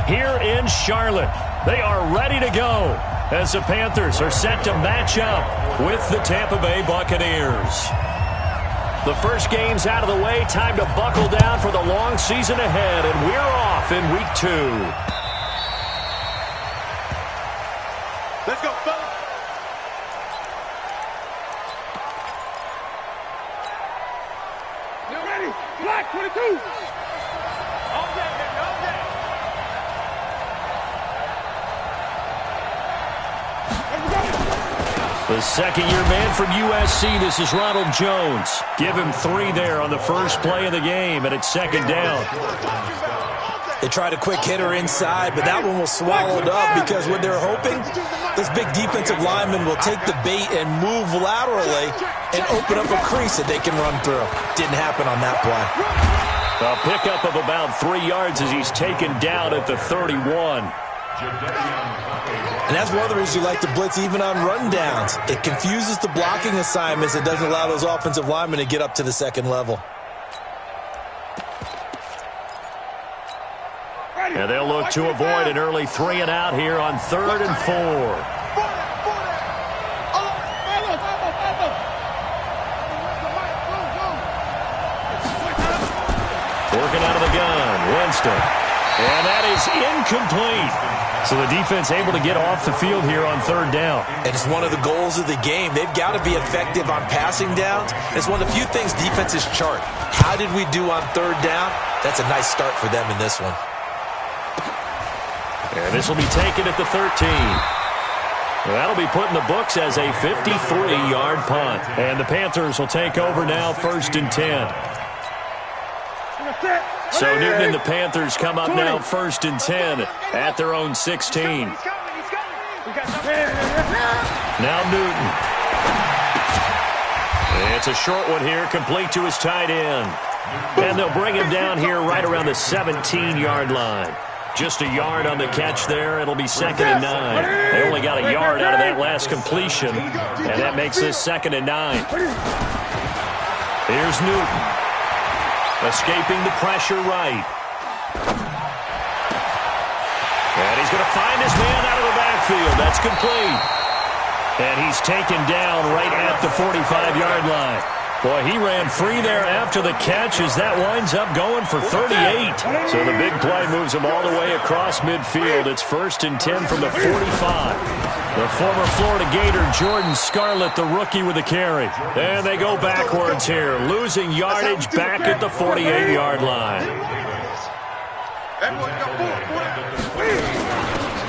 here in Charlotte. They are ready to go as the Panthers are set to match up with the Tampa Bay Buccaneers. The first game's out of the way. Time to buckle down for the long season ahead, and we're off in Week 2. Let's go, fellas. You ready? Black 22. All day, baby, all day. The second-year man from USC, this is Ronald Jones. Give him 3 there on the first play of the game, and it's second down. They tried a quick hitter inside, but that one was swallowed up because what they're hoping, this big defensive lineman will take the bait and move laterally and open up a crease that they can run through. Didn't happen on that play. A pickup of about 3 yards as he's taken down at the 31. And that's one of the reasons you like to blitz even on rundowns. It confuses the blocking assignments. It doesn't allow those offensive linemen to get up to the second level. And they'll look to avoid an early 3 and out here on 3rd and 4. Working out of the gun, Winston. And that is incomplete. So the defense able to get off the field here on 3rd down. And it's one of the goals of the game. They've got to be effective on passing downs. It's one of the few things defenses chart. How did we do on 3rd down? That's a nice start for them in this one. And this will be taken at the 13. Well, that'll be put in the books as a 53-yard punt. And the Panthers will take over now, 1st and 10. So Newton and the Panthers come up now 1st and 10 at their own 16. Now Newton. It's a short one here, complete to his tight end. And they'll bring him down here right around the 17-yard line. Just a yard on the catch there. It'll be 2nd and 9. They only got a yard out of that last completion, and that makes this 2nd and 9. Here's Newton. Escaping the pressure right. And he's going to find his man out of the backfield. That's complete. And he's taken down right at the 45-yard line. Boy, he ran free there after the catch as that winds up going for 38. So the big play moves him all the way across midfield. It's 1st and 10 from the 45. The former Florida Gator, Jordan Scarlett, the rookie with the carry. And they go backwards here, losing yardage back at the 48-yard line.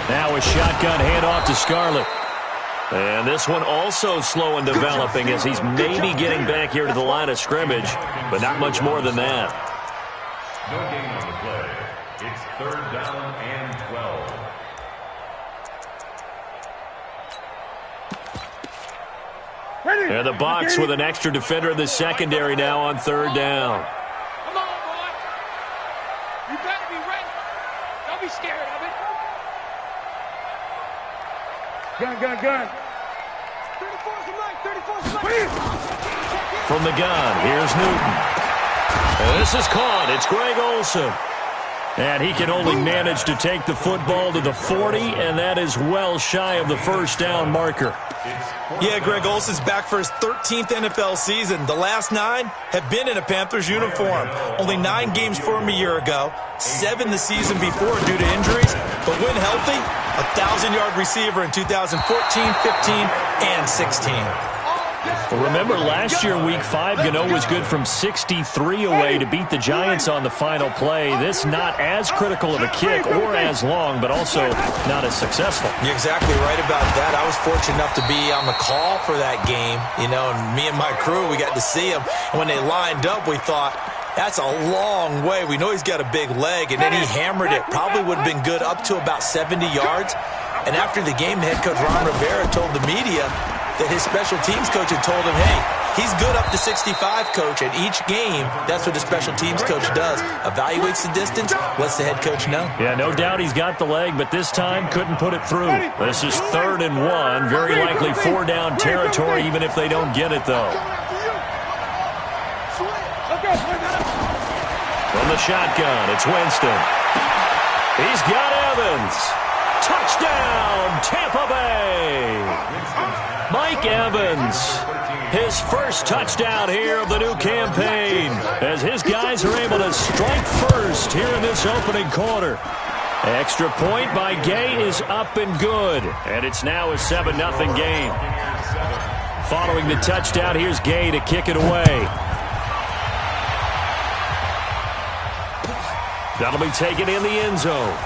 Now a shotgun handoff to Scarlett. And this one also slow in developing as he's maybe getting back here to the line of scrimmage, but not much more than that. No gain on the play. It's 3rd down and 12. And the Bucs with an extra defender in the secondary now on 3rd down. Come on, boy. You better be ready. Don't be scared of it. Gun. 34's the night. 34's the night. From the gun, here's Newton. And this is caught. It's Greg Olsen. And he can only manage to take the football to the 40, and that is well shy of the 1st down marker. Yeah, Greg Olsen's back for his 13th NFL season. The last 9 have been in a Panthers uniform. Only 9 games for him a year ago, 7 the season before due to injuries. But when healthy, a 1,000-yard receiver in 2014, 15, and 16. Well, remember, last year, Week 5, Gano was good from 63 away to beat the Giants on the final play. This not as critical of a kick or as long, but also not as successful. You're exactly right about that. I was fortunate enough to be on the call for that game, you know, and me and my crew, we got to see him. And when they lined up, we thought, that's a long way. We know he's got a big leg, and then he hammered it. Probably would have been good up to about 70 yards. And after the game, the head coach Ron Rivera told the media that his special teams coach had told him, hey, he's good up to 65, coach. At each game, that's what the special teams coach does. Evaluates the distance, lets the head coach know. Yeah, no doubt he's got the leg, but this time couldn't put it through. This is 3rd and 1. Very likely 4 down territory, even if they don't get it, though. From the shotgun, it's Winston. He's got him. Evans. Touchdown, Tampa Bay. Mike Evans, his first touchdown here of the new campaign, as his guys are able to strike first here in this opening quarter. Extra point by Gay is up and good, and it's now a 7-0 game. Following the touchdown, here's Gay to kick it away. That'll be taken in the end zone.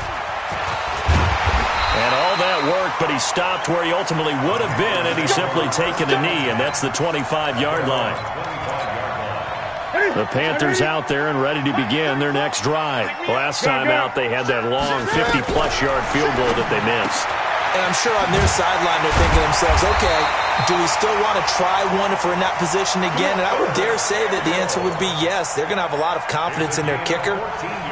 And all that work, but he stopped where he ultimately would have been, and he's simply taken a knee, and that's the 25-yard line. The Panthers out there and ready to begin their next drive. Last time out, they had that long 50-plus-yard field goal that they missed. And I'm sure on their sideline they're thinking to themselves, okay, do we still want to try one if we're in that position again? And I would dare say that the answer would be yes. They're going to have a lot of confidence in their kicker.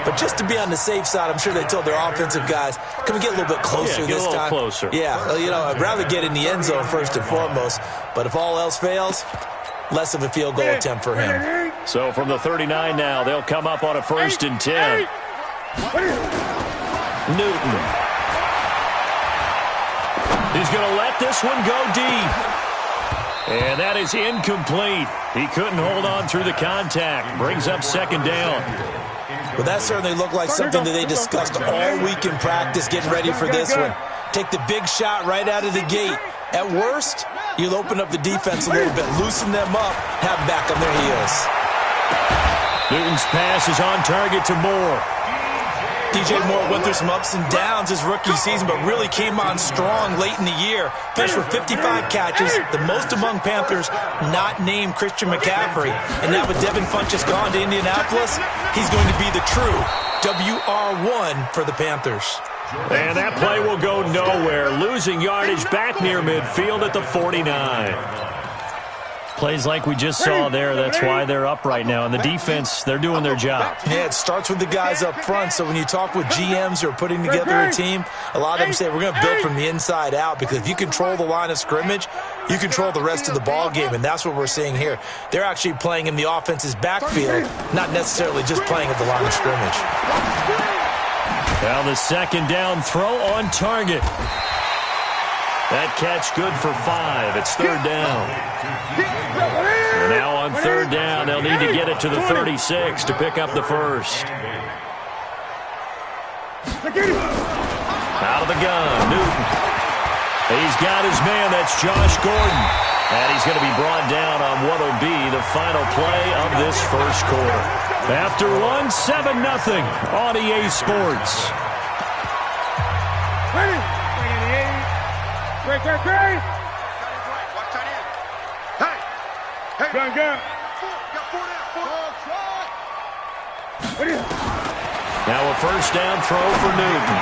But just to be on the safe side, I'm sure they told their offensive guys, can we get a little bit closer this time? Closer. Yeah, you know, I'd rather get in the end zone first and foremost. But if all else fails, less of a field goal attempt for him. So from the 39 now, they'll come up on a 1st and 10. Newton. He's going to let this one go deep. And that is incomplete. He couldn't hold on through the contact. Brings up 2nd down. Well, that certainly looked like something that they discussed all week in practice, getting ready for this one. Take the big shot right out of the gate. At worst, you'll open up the defense a little bit, loosen them up, have them back on their heels. Newton's pass is on target to Moore. DJ Moore went through some ups and downs his rookie season, but really came on strong late in the year. Finished with 55 catches, the most among Panthers not named Christian McCaffrey. And now with Devin Funchess gone to Indianapolis, he's going to be the true WR1 for the Panthers. And that play will go nowhere. Losing yardage back near midfield at the 49. Plays like we just saw there, that's why they're up right now. And the defense, they're doing their job. Yeah, it starts with the guys up front. So when you talk with GMs who are putting together a team, a lot of them say we're going to build from the inside out, because if you control the line of scrimmage, you control the rest of the ball game, and that's what we're seeing here. They're actually playing in the offense's backfield, not necessarily just playing at the line of scrimmage. Now the 2nd down throw on target. That catch good for 5. It's 3rd down. And now on 3rd down, they'll need to get it to the 36 to pick up the first. Out of the gun, Newton. He's got his man, that's Josh Gordon. And he's going to be brought down on what will be the final play of this first quarter. After one, 7-0 on EA Sports. Great. Watch that in. Hey. Gun. Got 4 down. Now a 1st down throw for Newton.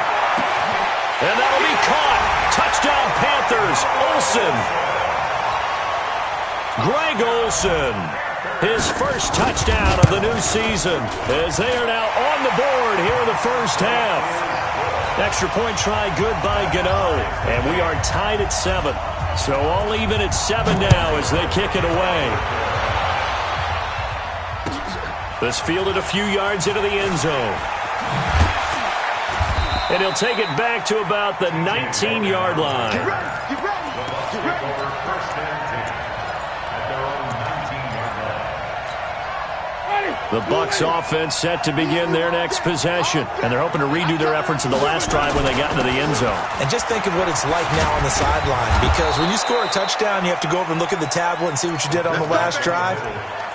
And that'll be caught. Touchdown Panthers. Olsen. Greg Olsen. His first touchdown of the new season, as they are now on the board here in the first half. Extra point try good by Gano, and we are tied at 7. So all even at 7 now as they kick it away. This fielded a few yards into the end zone. And he'll take it back to about the 19-yard line. Get ready. The Bucs offense set to begin their next possession. And they're hoping to redo their efforts in the last drive when they got into the end zone. And just think of what it's like now on the sideline. Because when you score a touchdown, you have to go over and look at the tablet and see what you did on the last drive.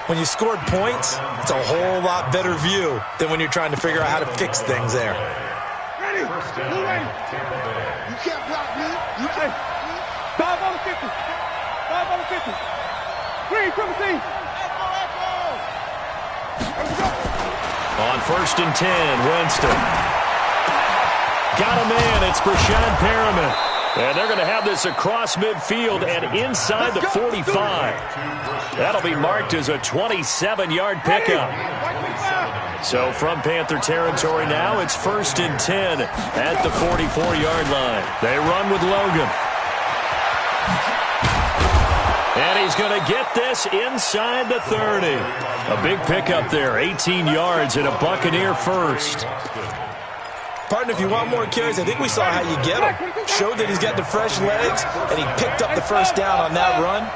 When you scored points, it's a whole lot better view than when you're trying to figure out how to fix things there. Ready. You can't block me. You can't. 5 over 50. 5 over 50. Green, from the team. On 1st and 10, Winston. Got a man, it's Brashad Perriman. And they're going to have this across midfield and inside the 45. That'll be marked as a 27-yard pickup. So from Panther territory now, it's 1st and 10 at the 44-yard line. They run with Logan. And he's going to get this inside the 30. A big pickup there, 18 yards and a Buccaneer first. Partner, if you want more carries, I think we saw how you get them. Showed that he's got the fresh legs, and he picked up the first down on that run.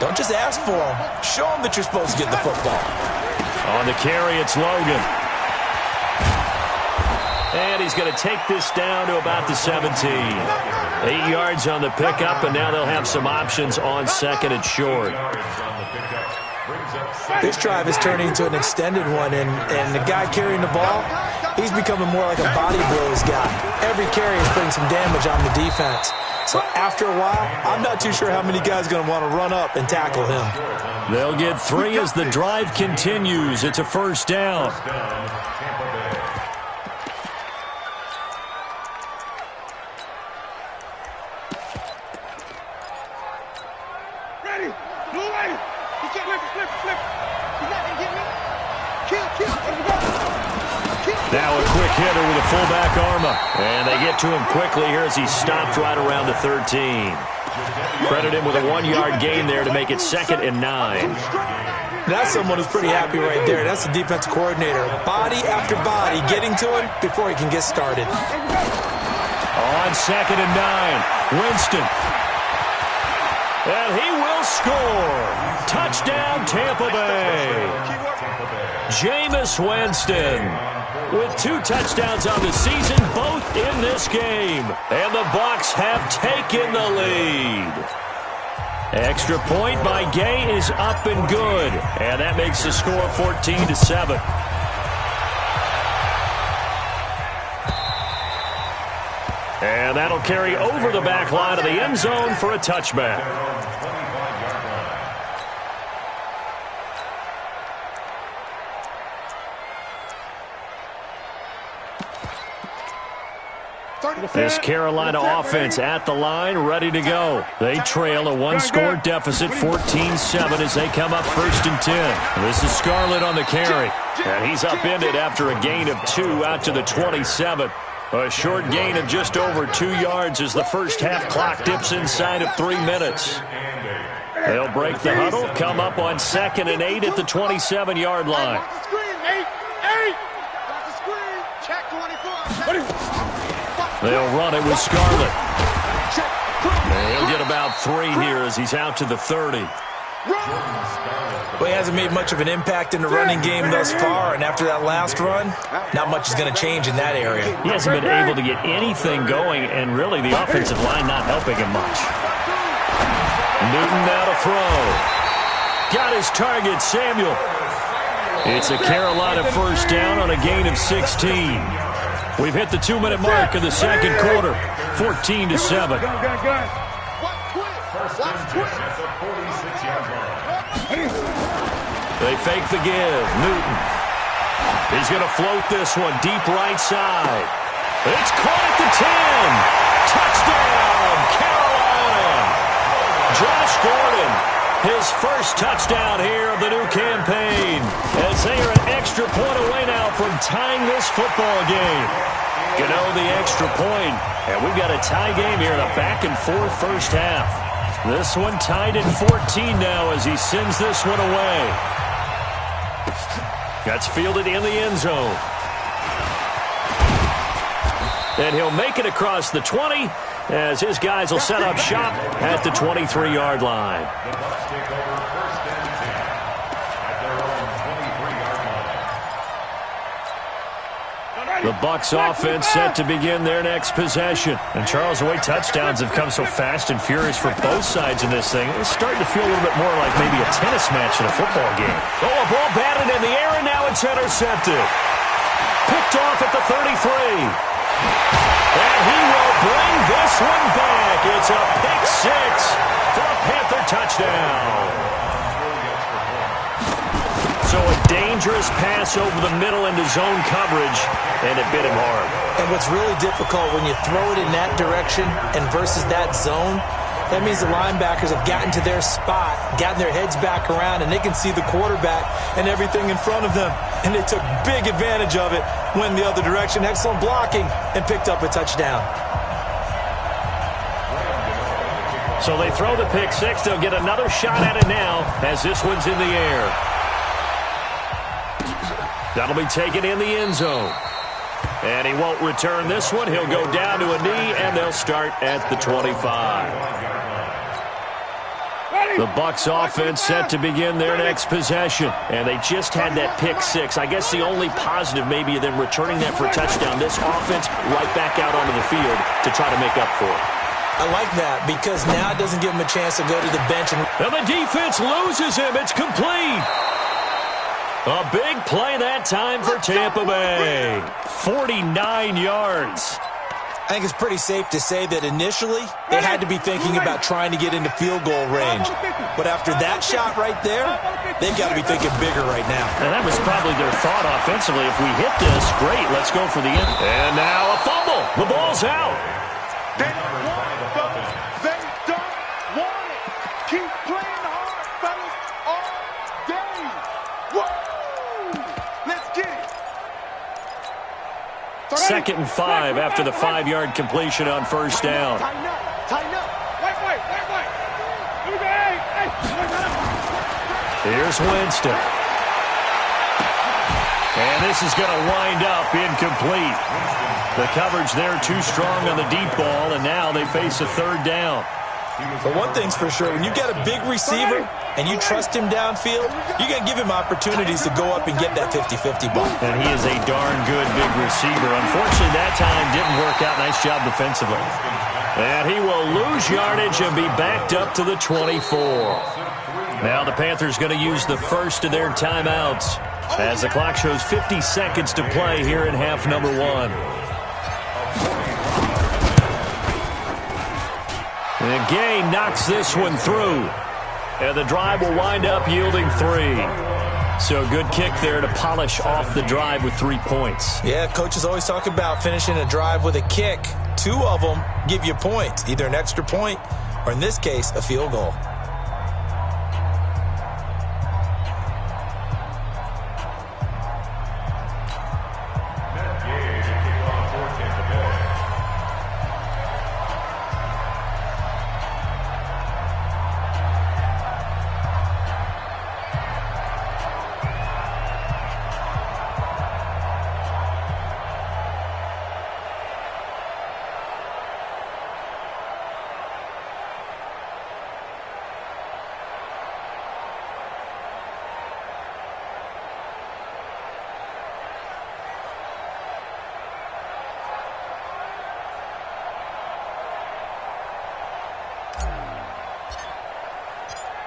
Don't just ask for them. Show them that you're supposed to get the football. On the carry, it's Logan. And he's going to take this down to about the 17. 8 yards on the pickup, and now they'll have some options on second and short. This drive is turning into an extended one, and the guy carrying the ball, he's becoming more like a body blows guy. Every carry is putting some damage on the defense. So after a while, I'm not too sure how many guys are going to want to run up and tackle him. They'll get 3 as the drive continues. It's a first down. Ready. Blue lady. You can't flip. He's not going to get me. Kill. Now a quick hitter with a fullback armor. And they get to him quickly here as he stopped right around the 13. Credit him with a 1-yard gain there to make it 2nd and 9. That's someone who's pretty happy right there. That's the defensive coordinator. Body after body getting to him before he can get started. On 2nd and 9, Winston. And he will score. Touchdown, Tampa Bay. Jameis Winston with 2 touchdowns on the season, both in this game. And the Bucs have taken the lead. Extra point by Gay is up and good. And that makes the score 14-7. And that'll carry over the back line of the end zone for a touchback. This Carolina offense at the line, ready to go. They trail a 1-score deficit, 14-7, as they come up 1st and 10. This is Scarlett on the carry. And he's upended after a gain of 2 out to the 27. A short gain of just over 2 yards as the first half clock dips inside of 3 minutes. They'll break the huddle, come up on 2nd and 8 at the 27-yard line. They'll run it with Scarlett. He'll get about 3 here as he's out to the 30. Well, he hasn't made much of an impact in the running game thus far, and after that last run, not much is going to change in that area. He hasn't been able to get anything going, and really the offensive line not helping him much. Newton now to throw. Got his target, Samuel. It's a Carolina first down on a gain of 16. We've hit the 2-minute mark of the second quarter, 14-7. They fake the give. Newton. He's going to float this one deep right side. It's caught at the 10. Touchdown, Carolina. Josh Gordon, his first touchdown here of the new campaign, as they are an extra point away now from tying this football game. You know, the extra point, and we've got a tie game here in a back-and-forth first half. This one tied at 14 now as he sends this one away. That's fielded in the end zone. And he'll make it across the 20 as his guys will set up shop at the 23-yard line. The Bucs offense set to begin their next possession. And Charles, the way touchdowns have come so fast and furious for both sides in this thing, it's starting to feel a little bit more like maybe a tennis match in a football game. Oh, a ball batted in the air, and now it's intercepted. Picked off at the 33. And he will bring this one back. It's a pick 6 for a Panther touchdown. So a dangerous pass over the middle into zone coverage, and it bit him hard. And what's really difficult when you throw it in that direction and versus that zone, that means the linebackers have gotten to their spot, gotten their heads back around, and they can see the quarterback and everything in front of them. And they took big advantage of it, went the other direction, excellent blocking, and picked up a touchdown. So they throw the pick 6. They'll get another shot at it now as this one's in the air. That'll be taken in the end zone. And he won't return this one. He'll go down to a knee, and they'll start at the 25. The Bucs offense set to begin their next possession. And they just had that pick six. I guess the only positive maybe of them returning that for a touchdown. This offense right back out onto the field to try to make up for it. I like that because now it doesn't give him a chance to go to the bench. And the defense loses him. It's complete. A big play that time for Tampa Bay. 49 yards. I think it's pretty safe to say that initially they had to be thinking about trying to get into field goal range. But after that shot right there, they've got to be thinking bigger right now. And that was probably their thought offensively. If we hit this, great, let's go for the end. And now a fumble. The ball's out. They don't want it, fellas. They don't want it. Keep playing hard, fellas, all day. Woo! Let's get it. 2nd and 5 after the 5-yard completion on first down. Tighten up. Tighten up. Wait. Here's Winston. And this is going to wind up incomplete. The coverage there too strong on the deep ball, and now they face a 3rd down. But one thing's for sure, when you've got a big receiver and you trust him downfield, you're going to give him opportunities to go up and get that 50-50 ball. And he is a darn good big receiver. Unfortunately, that time didn't work out. Nice job defensively. And he will lose yardage and be backed up to the 24. Now the Panthers going to use the first of their timeouts as the clock shows 50 seconds to play here in half number 1. And Gay knocks this one through. And the drive will wind up yielding 3. So good kick there to polish off the drive with 3 points. Yeah, coaches always talk about finishing a drive with a kick. 2 of them give you points, either an extra point or, in this case, a field goal.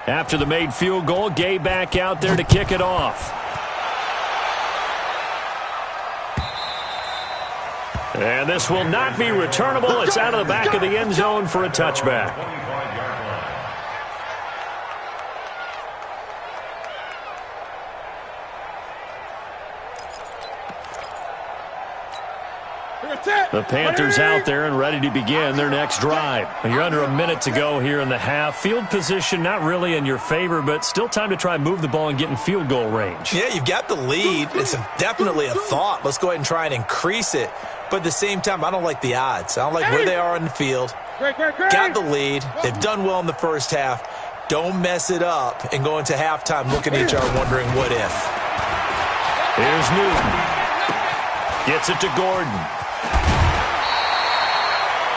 After the made field goal, Gay back out there to kick it off. And this will not be returnable. It's out of the back of the end zone for a touchback. The Panthers out there and ready to begin their next drive. You're under a minute to go here in the half. Field position not really in your favor, but still time to try and move the ball and get in field goal range. Yeah, you've got the lead. It's definitely a thought. Let's go ahead and try and increase it. But at the same time, I don't like the odds. I don't like where they are on the field. Got the lead. They've done well in the first half. Don't mess it up and go into halftime looking at each other wondering what if. Here's Newton. Gets it to Gordon.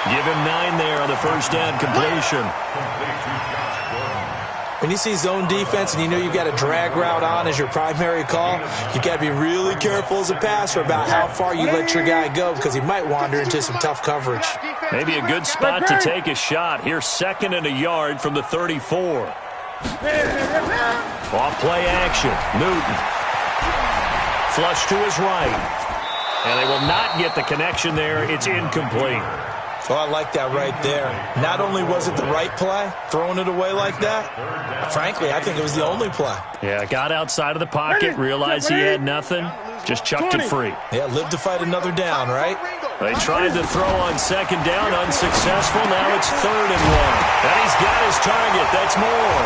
Give him 9 there on the first down completion. When you see zone defense and you know you've got a drag route on as your primary call, you've got to be really careful as a passer about how far you let your guy go because he might wander into some tough coverage. Maybe a good spot to take a shot. Here's 2nd and a yard from the 34. Off play action. Newton. Flush to his right. And they will not get the connection there. It's incomplete. Oh, I like that right there. Not only was it the right play, throwing it away like that, frankly, I think it was the only play. Yeah, got outside of the pocket, realized he had nothing, just chucked it free. Yeah, live to fight another down, right? They tried to throw on 2nd down, unsuccessful. Now it's 3rd and 1. And he's got his target. That's more.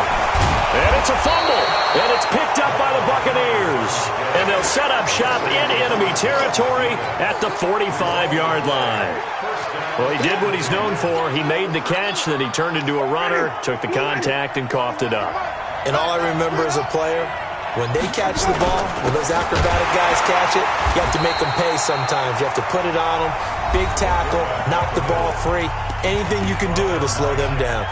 And it's a fumble. And it's picked up by the Buccaneers. And they'll set up shop in enemy territory at the 45-yard line. Well, he did what he's known for. He made the catch, then he turned into a runner, took the contact, and coughed it up. And all I remember as a player When they catch the ball, when those acrobatic guys catch it, you have to make them pay sometimes. You have to put it on them, big tackle, knock the ball free. Anything you can do to slow them down.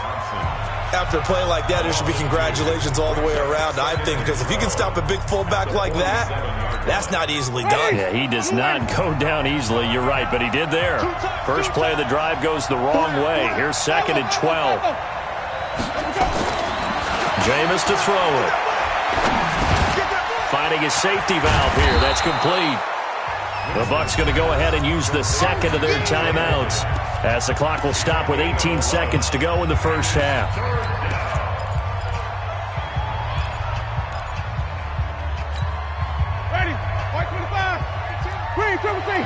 After a play like that, there should be congratulations all the way around, I think, because if you can stop a big fullback like that, that's not easily done. Yeah, he does not go down easily. You're right, but he did there. First play of the drive goes the wrong way. Here's 2nd and 12. Jameis to throw it. Finding his safety valve here. That's complete. The Bucs going to go ahead and use the second of their timeouts as the clock will stop with 18 seconds to go in the first half. Ready. White 25. Green, triple C.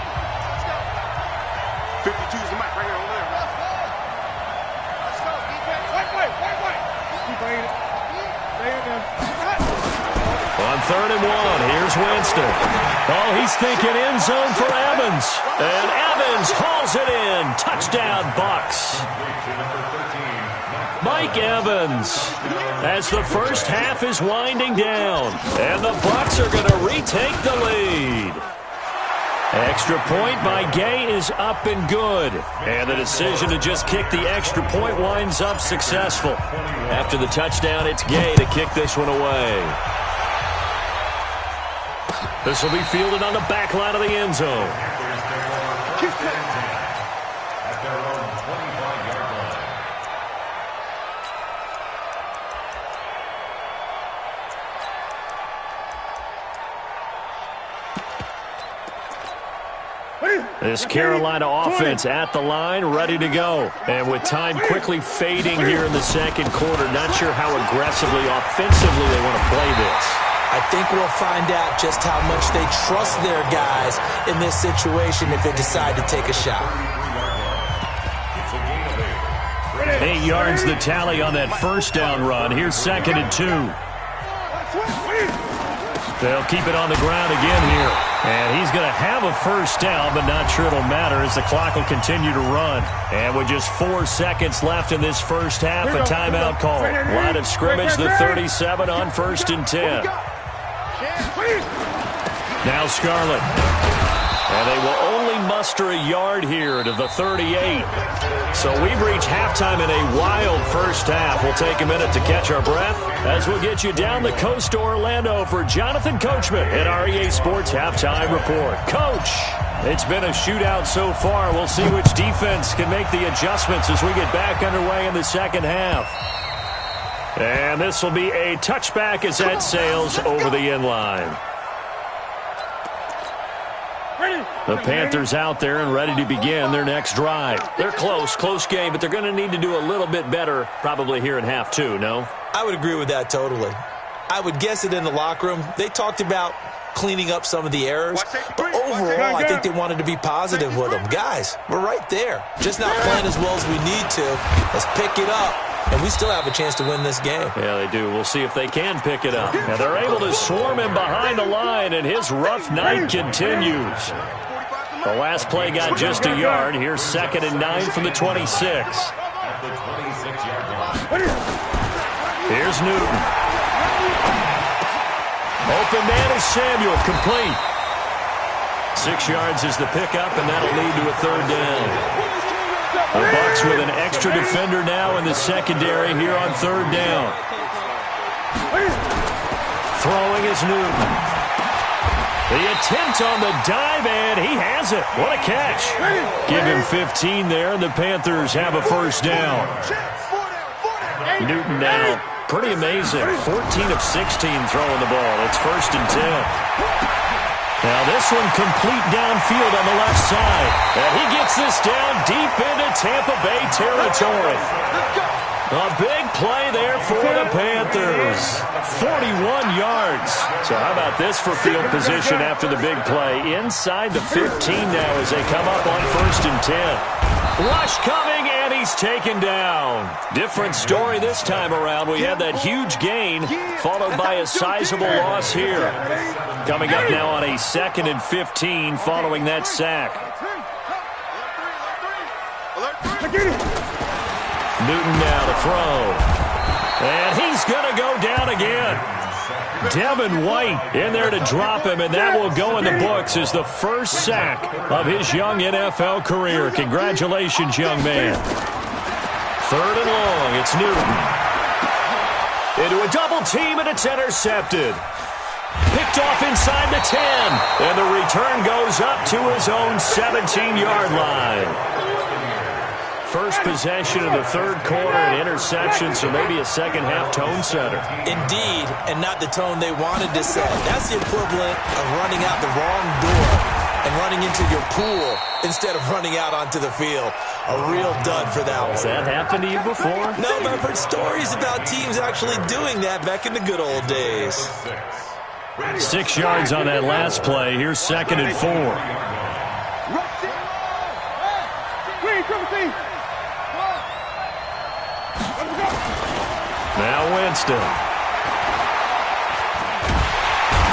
52 is the mic right here over there. Let's go. White. Keep bringing it. Stay in there. On 3rd and 1, here's Winston. Oh, he's thinking end zone for Evans. And Evans hauls it in. Touchdown, Bucs. Mike Evans, as the first half is winding down. And the Bucs are going to retake the lead. Extra point by Gay is up and good. And the decision to just kick the extra point winds up successful. After the touchdown, it's Gay to kick this one away. This will be fielded on the back line of the end zone. This Carolina offense at the line, ready to go. And with time quickly fading here in the second quarter, not sure how aggressively, offensively they want to play this. I think we'll find out just how much they trust their guys in this situation if they decide to take a shot. 8 yards the tally on that first down run. Here's 2nd and 2. They'll keep it on the ground again here. And he's going to have a first down, but not sure it'll matter as the clock will continue to run. And with just 4 seconds left in this first half, a timeout call. Line of scrimmage, the 37 on 1st and 10. Now Scarlett. And they will only muster a yard here to the 38. So we've reached halftime in a wild first half. We'll take a minute to catch our breath as we'll get you down the coast to Orlando for Jonathan Coachman at our EA Sports Halftime Report. Coach, it's been a shootout so far. We'll see which defense can make the adjustments as we get back underway in the second half. And this will be a touchback as that sails over the end line. The Panthers out there and ready to begin their next drive. They're close game, but they're going to need to do a little bit better probably here in half two, no? I would agree with that totally. I would guess it in the locker room. They talked about cleaning up some of the errors, but overall, I think they wanted to be positive with them. Guys, we're right there. Just not playing as well as we need to. Let's pick it up, and we still have a chance to win this game. Yeah, they do. We'll see if they can pick it up. Now, they're able to swarm him behind the line, and his rough night continues. The last play got just a yard. Here's 2nd and 9 from the 26. Here's Newton. Open man is Samuel, complete. 6 yards is the pickup, and that'll lead to a 3rd down. The Bucs with an extra defender now in the secondary here on 3rd down. Throwing is Newton. The attempt on the dive, and he has it. What a catch. Give him 15 there, and the Panthers have a first down. Newton now, pretty amazing. 14 of 16 throwing the ball. It's 1st and 10. Now this one complete downfield on the left side. And he gets this down deep into Tampa Bay territory. A big play there for the Panthers. 41 yards. So how about this for field position after the big play? Inside the 15 now as they come up on 1st and 10. Rush coming, and he's taken down. Different story this time around. We had that huge gain, followed by a sizable loss here. Coming up now on a 2nd and 15 following that sack. Newton now to throw. And he's going to go down again. Devin White in there to drop him, and that will go in the books as the first sack of his young NFL career. Congratulations, young man. 3rd and long. It's Newton. Into a double team, and it's intercepted. Picked off inside the 10, and the return goes up to his own 17-yard line. First possession of the 3rd quarter, an interception, so maybe a second-half tone setter. Indeed, and not the tone they wanted to set. That's the equivalent of running out the wrong door and running into your pool instead of running out onto the field. A real dud for that one. Has that happened to you before? No, but I've heard stories about teams actually doing that back in the good old days. 6 yards on that last play. Here's 2nd and 4. Now Winston.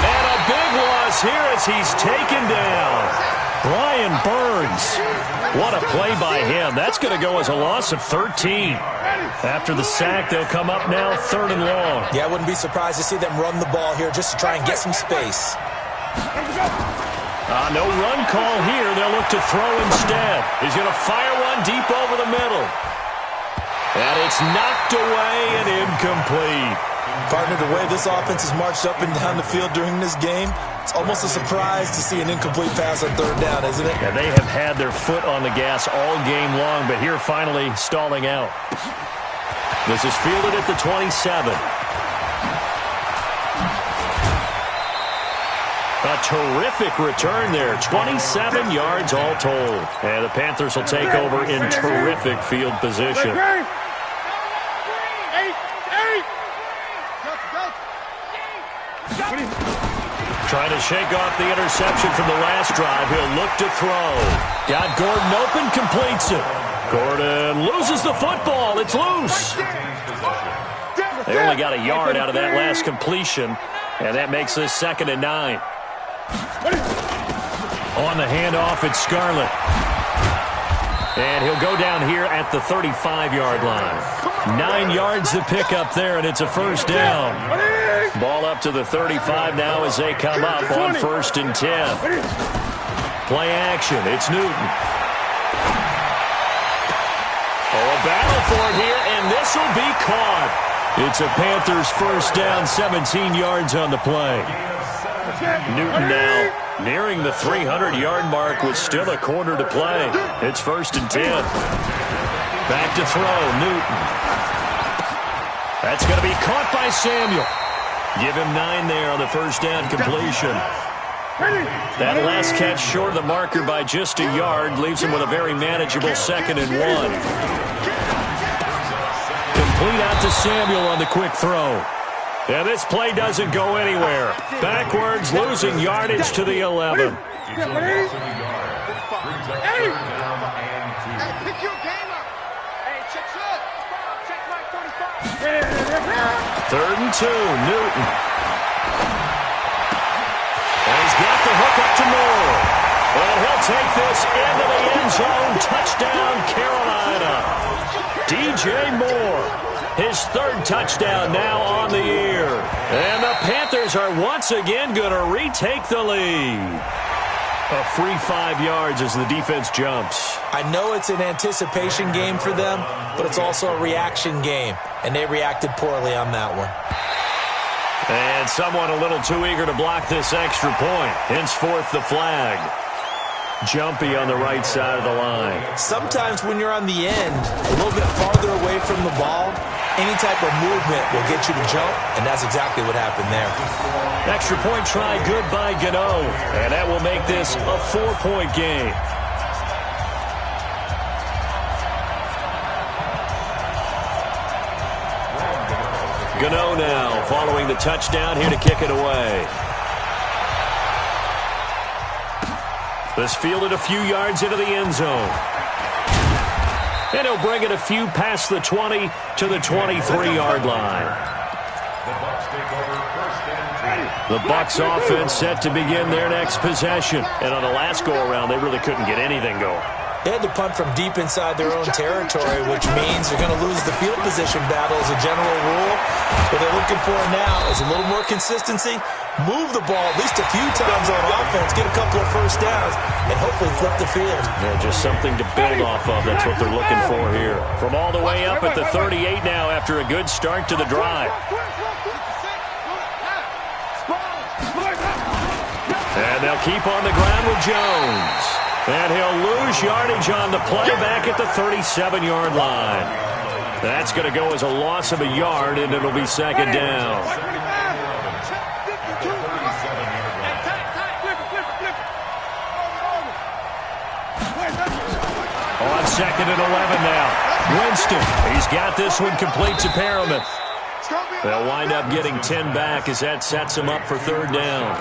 And a big loss here as he's taken down. Brian Burns. What a play by him. That's going to go as a loss of 13. After the sack, they'll come up now 3rd and long. Yeah, I wouldn't be surprised to see them run the ball here just to try and get some space. No run call here. They'll look to throw instead. He's going to fire one deep over the middle. And it's knocked away and incomplete. Partner, the way this offense has marched up and down the field during this game, it's almost a surprise to see an incomplete pass on 3rd down, isn't it? Yeah, they have had their foot on the gas all game long, but here finally stalling out. This is fielded at the 27. A terrific return there. 27 yards all told. And the Panthers will take over in terrific field position. Trying to shake off the interception from the last drive. He'll look to throw. Got Gordon open, completes it. Gordon loses the football. It's loose. They only got a yard out of that last completion, and that makes this 2nd and 9. On the handoff, it's Scarlett. And he'll go down here at the 35-yard line. 9 yards to pick up there, and it's a first down. Ball up to the 35 now as they come up on 1st and 10. Play action. It's Newton. Oh, a battle for it here, and this will be caught. It's a Panthers first down, 17 yards on the play. Newton now nearing the 300-yard mark with still a quarter to play. It's 1st and 10. Back to throw, Newton. That's going to be caught by Samuel. Give him 9 there on the first down completion. That last catch short of the marker by just a yard leaves him with a very manageable 2nd and 1. Complete out to Samuel on the quick throw. And this play doesn't go anywhere. Backwards, losing yardage to the 11. Third and 2, Newton. And he's got the hook up to Moore. And he'll take this into the end zone. Touchdown, Carolina. DJ Moore, his 3rd touchdown now on the year. And the Panthers are once again going to retake the lead. A free 5 yards as the defense jumps. I know it's an anticipation game for them, but it's also a reaction game, and they reacted poorly on that one. And someone a little too eager to block this extra point. Henceforth the flag. Jumpy on the right side of the line. Sometimes when you're on the end, a little bit farther away from the ball, any type of movement will get you to jump, and that's exactly what happened there. Extra point try good by Gano, and that will make this a 4-point game. Gano now following the touchdown here to kick it away. This fielded a few yards into the end zone. And he'll bring it a few past the 20 to the 23-yard line. The Bucs offense set to begin their next possession. And on the last go-around, they really couldn't get anything going. They had to punt from deep inside their own territory, which means they're going to lose the field position battle as a general rule. What they're looking for now is a little more consistency, move the ball at least a few times on offense, get a couple of first downs, and hopefully flip the field. Yeah, just something to build off of. That's what they're looking for here. From all the way up at the 38 now after a good start to the drive. And they'll keep on the ground with Jones. And he'll lose yardage on the play back at the 37-yard line. That's going to go as a loss of a yard, and it'll be second down. On second and 11 now. Winston, he's got this one complete to Perriman. They'll wind up getting 10 back as that sets him up for third down.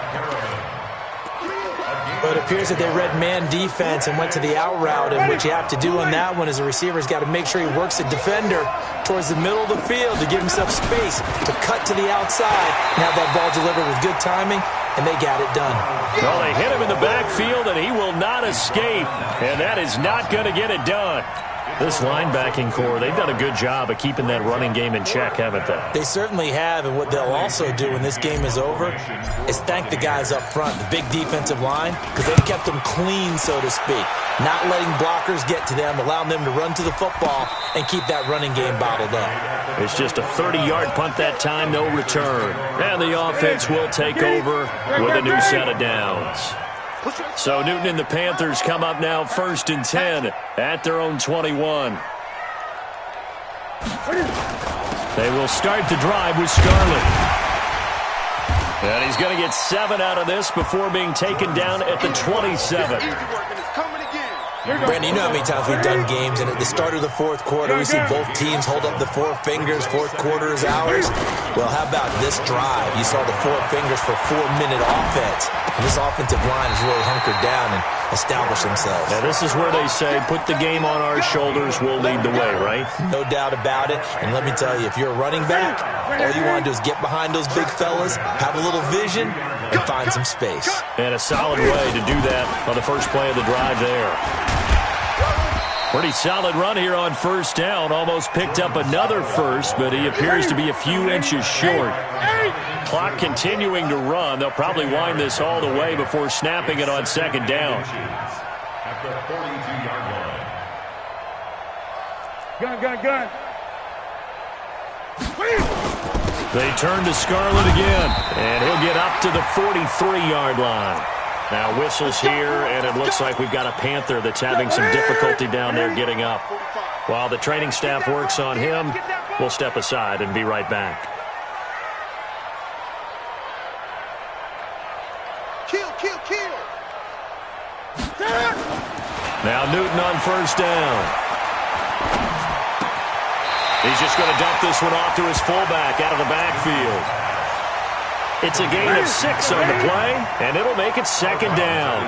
But it appears that they read man defense and went to the out route, and what you have to do on that one is the receiver's got to make sure he works the defender towards the middle of the field to give himself space to cut to the outside and have that ball delivered with good timing, and they got it done. Well, they hit him in the backfield, and he will not escape, and that is not going to get it done. This linebacking core, they've done a good job of keeping that running game in check, haven't they? They certainly have, and what they'll also do when this game is over is thank the guys up front, the big defensive line, because they've kept them clean, so to speak. Not letting blockers get to them, allowing them to run to the football and keep that running game bottled up. It's just a 30-yard punt that time, no return. And the offense will take over with a new set of downs. So Newton and the Panthers come up now 1st and 10 at their own 21. They will start the drive with Scarlett. And he's going to get 7 out of this before being taken down at the 27. Brandon, you know how many times we've done games, and at the start of the fourth quarter, we see both teams hold up the four fingers, fourth quarter is ours. Well, how about this drive? You saw the 4 fingers for 4-minute offense, and this offensive line has really hunkered down and established themselves. Now, this is where they say, put the game on our shoulders, we'll lead the way, right? No doubt about it, and let me tell you, if you're a running back, all you want to do is get behind those big fellas, have a little vision, and find some space. And a solid way to do that on the first play of the drive there. Pretty solid run here on first down. Almost picked up another first, but he appears to be a few inches short. Clock continuing to run. They'll probably wind this all the way before snapping it on second down. At the 42-yard line. Gun. They turn to Scarlett again, and he'll get up to the 43-yard line. Now whistles here, and it looks like we've got a Panther that's having some difficulty down there getting up. While the training staff works on him, we'll step aside and be right back. Kill. Now Newton on first down. He's just going to dump this one off to his fullback out of the backfield. It's a gain of 6 on the play, and it'll make it second down.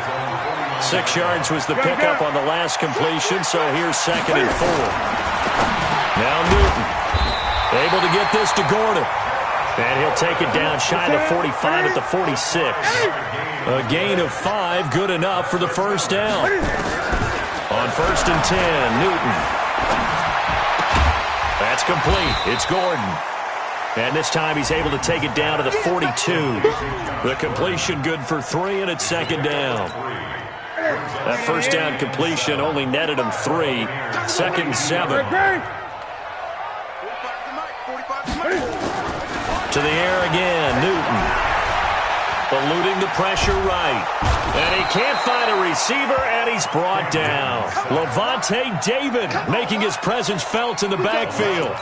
6 yards was the pickup on the last completion, so here's 2nd and 4. Now Newton, able to get this to Gordon. And he'll take it down shy of the 45 at the 46. A gain of 5, good enough for the first down. On 1st and 10, Newton. That's complete. It's Gordon. And this time he's able to take it down to the 42. The completion good for 3, and it's second down. That first down completion only netted him 3. 2nd and 7. To the air again, Newton. Eluding the pressure right. And he can't find a receiver, and he's brought down. Levante David making his presence felt in the backfield.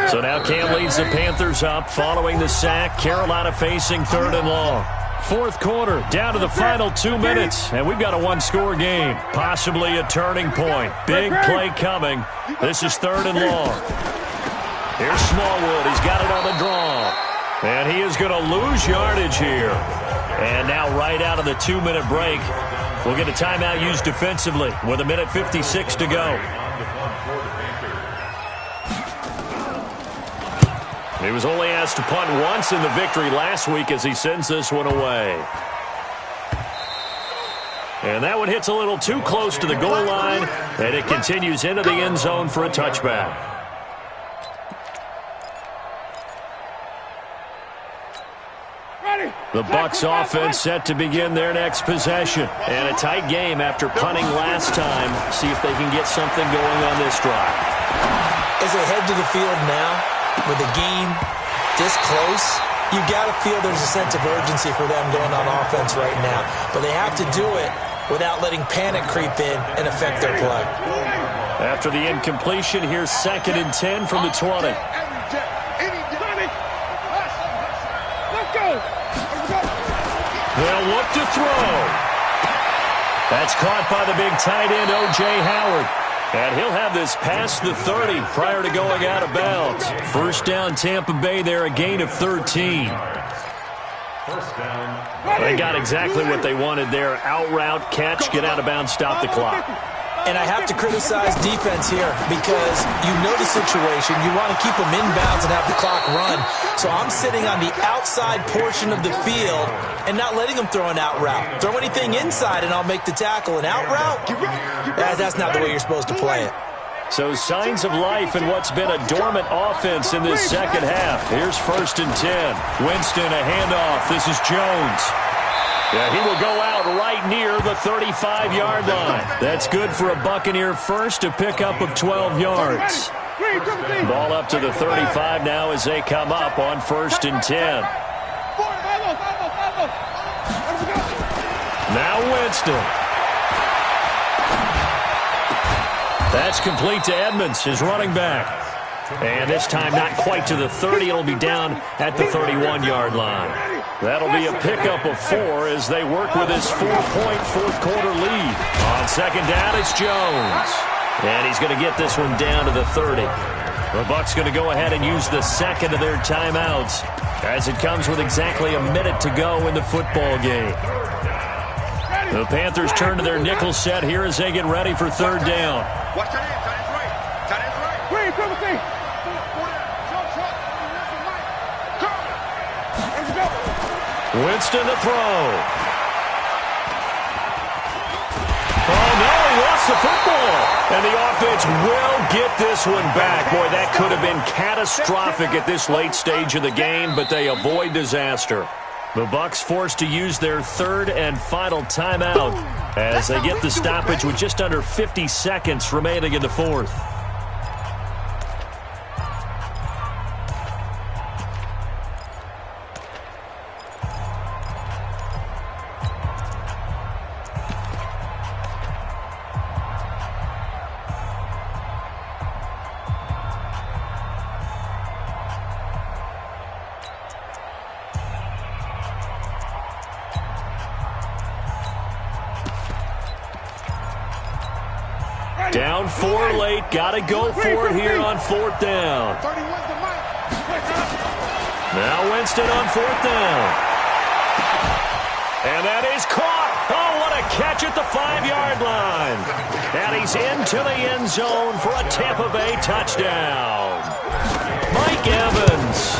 So now Cam leads the Panthers up following the sack. Carolina facing 3rd and long. Fourth quarter, down to the final 2 minutes, and we've got a one-score game. Possibly a turning point. Big play coming. This is 3rd and long. Here's Smallwood. He's got it on the draw. And he is going to lose yardage here. And now right out of the 2-minute break, we'll get a timeout used defensively with 1:56 to go. He was only asked to punt once in the victory last week as he sends this one away. And that one hits a little too close to the goal line, and it continues into the end zone for a touchback. The Bucs offense set to begin their next possession. And a tight game after punting last time. See if they can get something going on this drive. As they head to the field now, with the game this close, you got to feel there's a sense of urgency for them going on offense right now. But they have to do it without letting panic creep in and affect their play. After the incompletion, here's 2nd and 10 from the 20. They'll look to throw. That's caught by the big tight end, O.J. Howard. And he'll have this past the 30 prior to going out of bounds. First down, Tampa Bay there, a gain of 13. First down. They got exactly what they wanted there. Out route, catch, get out of bounds, stop the clock. And I have to criticize defense here because you know the situation. You want to keep them inbounds and have the clock run. So I'm sitting on the outside portion of the field and not letting them throw an out route. Throw anything inside and I'll make the tackle. An out route? That's not the way you're supposed to play it. So signs of life in what's been a dormant offense in this second half. Here's 1st and 10. Winston, a handoff. This is Jones. Yeah, he will go out right near the 35-yard line. That's good for a Buccaneer first, a pickup of 12 yards. Ball up to the 35 now as they come up on 1st and 10. Now Winston. That's complete to Edmonds, his running back. And this time not quite to the 30. It'll be down at the 31-yard line. That'll be a pickup of 4 as they work with this 4-point fourth-quarter lead. On 2nd down, it's Jones. And he's going to get this one down to the 30. The Bucs going to go ahead and use the second of their timeouts as it comes with exactly a minute to go in the football game. The Panthers turn to their nickel set here as they get ready for 3rd down. Watch that in, tight end right. Tight end right. Wait, Winston to throw. Oh, no, he lost the football. And the offense will get this one back. Boy, that could have been catastrophic at this late stage of the game, but they avoid disaster. The Bucs forced to use their 3rd and final timeout as they get the stoppage with just under 50 seconds remaining in the 4th. Down 4 late. Got to go for it here on 4th down. Now Winston on 4th down. And that is caught. Oh, what a catch at the 5-yard line. And he's into the end zone for a Tampa Bay touchdown. Mike Evans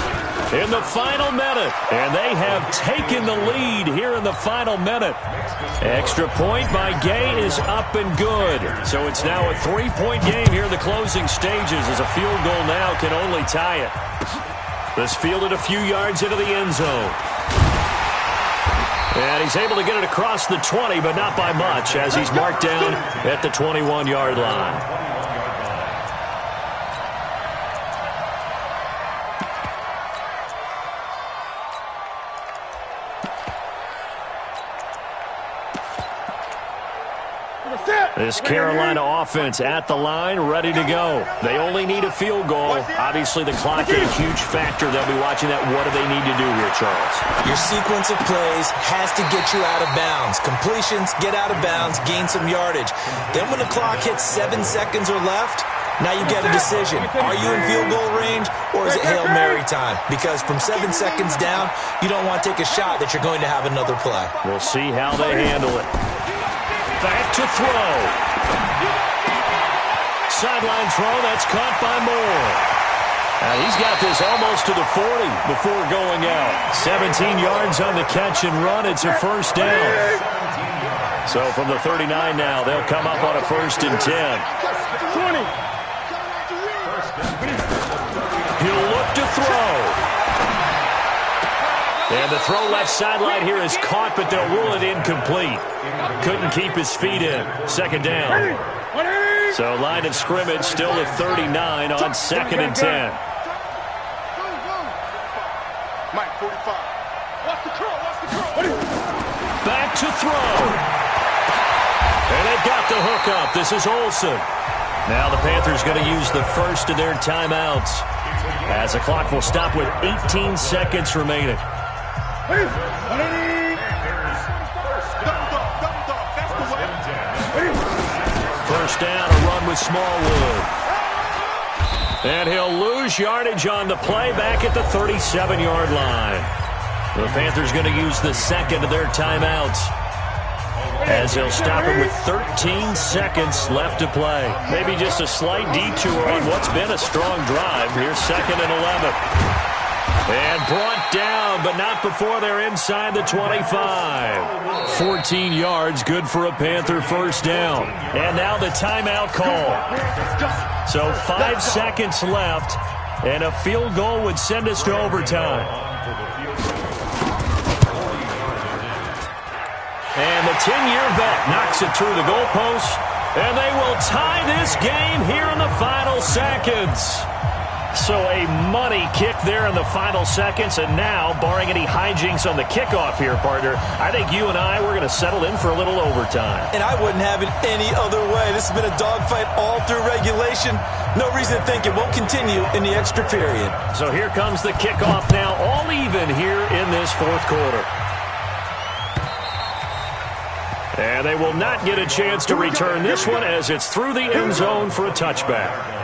in the final minute. And they have taken the lead here in the final minute. Extra point by Gay is up and good. So it's now a 3-point game here in the closing stages as a field goal now can only tie it. This fielded a few yards into the end zone. And he's able to get it across the 20, but not by much as he's marked down at the 21-yard line. This Carolina offense at the line, ready to go. They only need a field goal. Obviously, the clock is a huge factor. They'll be watching that. What do they need to do here, Charles? Your sequence of plays has to get you out of bounds. Completions, get out of bounds, gain some yardage. Then when the clock hits 7 seconds or left, now you get a decision. Are you in field goal range or is it Hail Mary time? Because from 7 seconds down, you don't want to take a shot that you're going to have another play. We'll see how they handle it. Back to throw. Sideline throw, that's caught by Moore. He's got this almost to the 40 before going out. 17 yards on the catch and run. It's a 1st down. So from the 39 now, they'll come up on a 1st and 10. 20. He'll look to throw. And the throw left sideline here is caught, but they'll rule it incomplete. Couldn't keep his feet in. 2nd down. So line of scrimmage still at 39 on 2nd and 10. Mike, 45. Watch the curl, watch the curl. Back to throw. And they've got the hook up. This is Olsen. Now the Panthers going to use the first of their timeouts, as the clock will stop with 18 seconds remaining. First down, a run with Smallwood. And he'll lose yardage on the play back at the 37-yard line. The Panthers going to use the second of their timeouts, as they'll stop it with 13 seconds left to play. Maybe just a slight detour on what's been a strong drive. Here's 2nd and 11. And brought down, but not before they're inside the 25. 14 yards, good for a Panther first down. And now the timeout call. So 5 seconds left, and a field goal would send us to overtime. And the 10-year vet knocks it through the goalpost, and they will tie this game here in the final seconds. So a money kick there in the final seconds, and now, barring any hijinks on the kickoff here, partner, I think you and I, we're going to settle in for a little overtime. And I wouldn't have it any other way. This has been a dogfight all through regulation. No reason to think it won't continue in the extra period. So here comes the kickoff now, all even here in this 4th quarter. And they will not get a chance to return this one, as it's through the end zone for a touchback.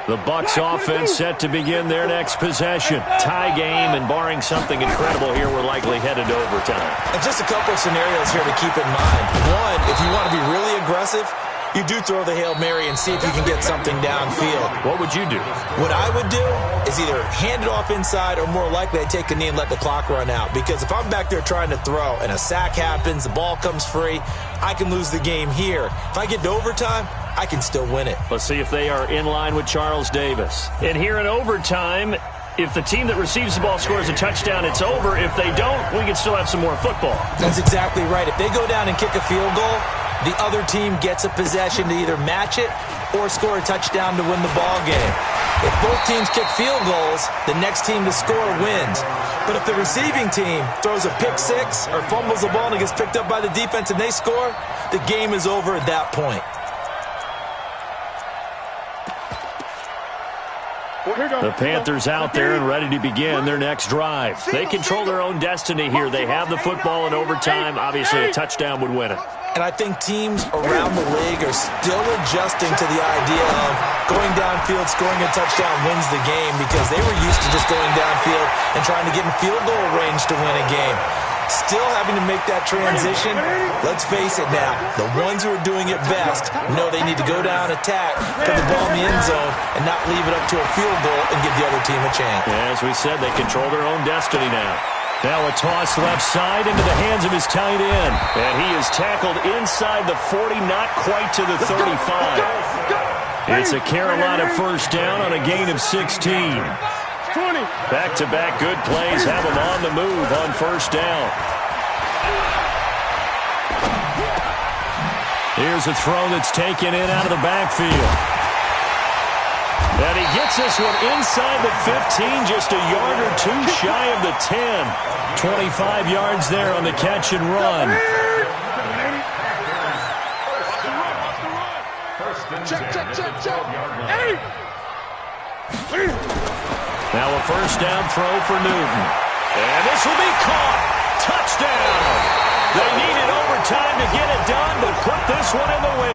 The Bucs offense set to begin their next possession. Tie game, and barring something incredible here, we're likely headed to overtime. And just a couple of scenarios here to keep in mind. One, if you want to be really aggressive, you do throw the Hail Mary and see if you can get something downfield. What would you do? What I would do is either hand it off inside, or more likely I take a knee and let the clock run out. Because if I'm back there trying to throw and a sack happens, the ball comes free, I can lose the game here. If I get to overtime, I can still win it. Let's see if they are in line with Charles Davis. And here in overtime, if the team that receives the ball scores a touchdown, it's over. If they don't, we can still have some more football. That's exactly right. If they go down and kick a field goal, the other team gets a possession to either match it or score a touchdown to win the ball game. If both teams kick field goals, the next team to score wins. But if the receiving team throws a pick six or fumbles the ball and it gets picked up by the defense and they score, the game is over at that point. The Panthers out there and ready to begin their next drive. They control their own destiny here. They have the football in overtime. Obviously, a touchdown would win it. And I think teams around the league are still adjusting to the idea of going downfield, scoring a touchdown wins the game, because they were used to just going downfield and trying to get in field goal range to win a game. Still having to make that transition. Let's face it now, the ones who are doing it best know they need to go down, attack, put the ball in the end zone, and not leave it up to a field goal and give the other team a chance. As we said, they control their own destiny now. Now a toss left side into the hands of his tight end. And he is tackled inside the 40, not quite to the 35. It's a Carolina first down on a gain of 16. Back-to-back good plays have them on the move on first down. Here's a throw that's taken in out of the backfield. And he gets this one inside the 15, just a yard or two shy of the 10. 25 yards there on the catch and run. Now a first down throw for Newton. And this will be caught. Touchdown. They needed overtime to get it done, but put this one in the win.